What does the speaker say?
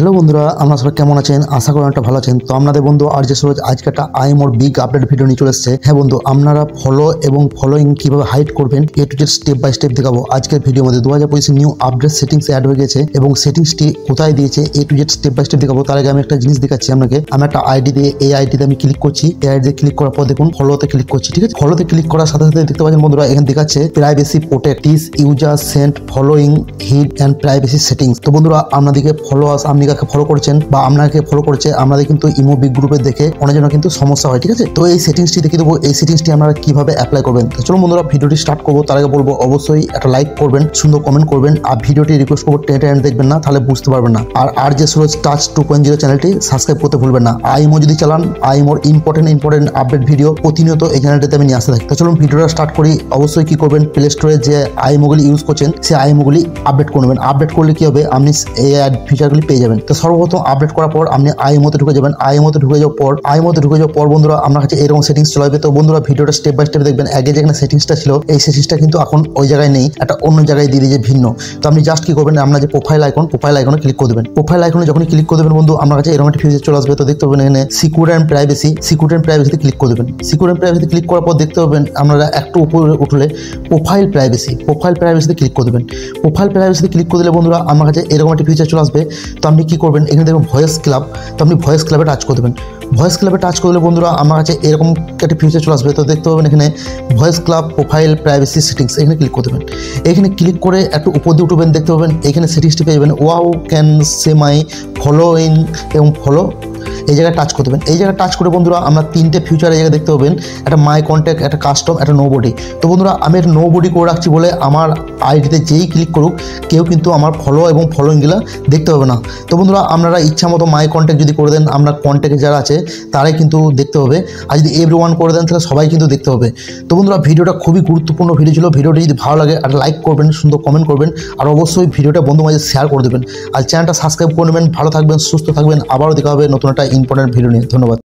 Hello বন্ধুরা, আমরা সবাই কেমন আছেন? আশা করি অনেকটা ভালো আছেন। তো আপনাদের বন্ধু আর যে সুরজ আজকে একটা আইএমওর বিগ আপডেট ভিডিও নিয়ে চলে এসেছে। হ্যাঁ বন্ধু, আপনারা ফলো এবং ফলোইং কিভাবে হাইড করবেন A to Z step by step দেখাবো আজকের ভিডিওর মধ্যে। 2025 নিউ আপডেট সেটিংস অ্যাড হয়ে গেছে এবং সেটিংসটি কোথায় দিয়েছে A to Z step by step দেখাবো। তার আগে আমি একটা জিনিস দেখাচ্ছি আপনাকে। আমি একটা আইডি দিয়ে এই আইডিতে আমি ক্লিক করছি। এই আইডিতে ক্লিক করার পর দেখুন ফলোতে ক্লিক করছি। ঠিক আছে, ফলোতে ক্লিক করার সাথে সাথে দেখতে পাচ্ছেন বন্ধুরা এখানে দেখাচ্ছে privacy protect is user sent following hide and privacy settings. তো বন্ধুরা আপনাদেরকে ফলোয়ার্স আপনি কাকে ফলো করছেন বা আপনাকে ফলো করছে আমাদের কিন্তু ইমো বিগ গ্রুপে দেখে অনেকজনের কিন্তু সমস্যা হয়। ঠিক আছে, তো এই সেটিংসটি দেখিয়ে দেবো। এই সেটিংসটি আপনারা কিভাবে অ্যাপ্লাই করবেন। তো চলুন বন্ধুরা ভিডিওটি স্টার্ট করবো। তার আগে বলবো অবশ্যই একটা লাইক করবেন, সুন্দর কমেন্ট করবেন আর ভিডিওটি রিকোয়েস্ট করবো টেনে টেনে দেখবেন না, তাহলে বুঝতে পারবেন না। আর যে সুরজ টাচ 2.0 চ্যানেলটি সাবস্ক্রাইব করতে ভুলবেন না। আইমো যদি চালান আইমোর ইম্পর্টেন্ট আপডেট ভিডিও প্রতিনিয়ত এই চ্যানেলটিতে আমি নিয়ে আসতে থাকি। তো চলুন ভিডিওটা স্টার্ট করি। অবশ্যই কি করবেন, প্লে স্টোরে যে আইমোগুলি ইউজ করছেন সেই আইমোগুলি আপডেট করবেন। আপডেট করলে কি হবে, আপনি এই ফিচারগুলি পেয়ে যাবেন। তো সর্বপ্রথম আপডেট করার পর আপনি আইএমওতে ঢুকে যাবেন। আইএমওতে ঢুকে যাওয়ার পর বন্ধুরা আপনার কাছে এরকম সেটিংস চলে আসবে। তো বন্ধুরা ভিডিওটা স্টেপ বাই স্টেপ দেখবেন। আগে যেখানে সেটিংসটা ছিল এই সেটিংসটা কিন্তু এখন ওই জায়গায় নেই, একটা অন্য জায়গায় দিয়ে দিয়েছে ভিন্ন। তো আপনি জাস্ট কি করবেন, আপনার যে প্রোফাইল আইকনে ক্লিক করে দেবেন। প্রোফাইল আইকনে যখন ক্লিক করে দেবেন বন্ধু আপনার কাছে এরকম একটা ফিচার চলে আসবে। তো দেখতে পাবেন এখানে সিকিউর অ্যান্ড প্রাইভেসিতে ক্লিক করে দেবেন। সিকিউর অ্যান্ড প্রাইভেসিতে ক্লিক করার পর দেখতে পাবেন আপনারা একটু উপরে উঠলে প্রোফাইল প্রাইভেসিতে ক্লিক করে দেবেন। প্রোফাইল প্রাইভেসিতে ক্লিক করে দিলে বন্ধুরা আমার কাছে এরকম একটা ফিচার চলে আসবে। তো আপনি কি করবেন, এখানে দেখবেন ভয়েস ক্লাব। তো আপনি ভয়েস ক্লাবে টাচ করে দেবেন। ভয়েস ক্লাবে টাচ করলে বন্ধুরা আমার কাছে এরকম একটা ফিচার চলে আসবে। তো দেখতে পাবেন এখানে voice club profile privacy settings, এখানে ক্লিক করে দেবেন। এখানে ক্লিক করে একটু উপর দিয়ে উঠবেন, দেখতে পাবেন এখানে সেটিংসটি পেয়ে যাবেন wow can say my following এবং ফলো, এই জায়গায় টাচ করে দেবেন। এই জায়গায় টাচ করে বন্ধুরা আমরা তিনটে ফিচার এই জায়গায় দেখতে পাবেন, একটা মাই কন্ট্যাক্ট, একটা কাস্টম, একটা নো বডি। তো বন্ধুরা আমি একটা নো বডি করে রাখছি বলে আমার আইডিতে যেই ক্লিক করুক কেউ কিন্তু আমার ফলো এবং ফলোইংগুলো দেখতে পাবে না। তো বন্ধুরা আপনারা ইচ্ছা মতো মাই কন্ট্যাক্ট যদি করে দেন আপনার কন্ট্যাক্টে যারা আছে তারাই কিন্তু দেখতে হবে, আর যদি এভরিওয়ান করে দেন তাহলে সবাই কিন্তু দেখতে হবে। তো বন্ধুরা ভিডিওটা খুবই গুরুত্বপূর্ণ ভিডিও ছিল। ভিডিওটি যদি ভালো লাগে একটা লাইক করবেন, সুন্দর কমেন্ট করবেন আর অবশ্যই ভিডিওটা বন্ধু মাঝে শেয়ার করে দেবেন আর চ্যানেলটা সাবস্ক্রাইব করে নেবেন। ভালো থাকবেন, সুস্থ থাকবেন, আবারও দেখা হবে নতুন একটা ইম্পর্টেন্ট ভিডিও নিয়ে। ধন্যবাদ।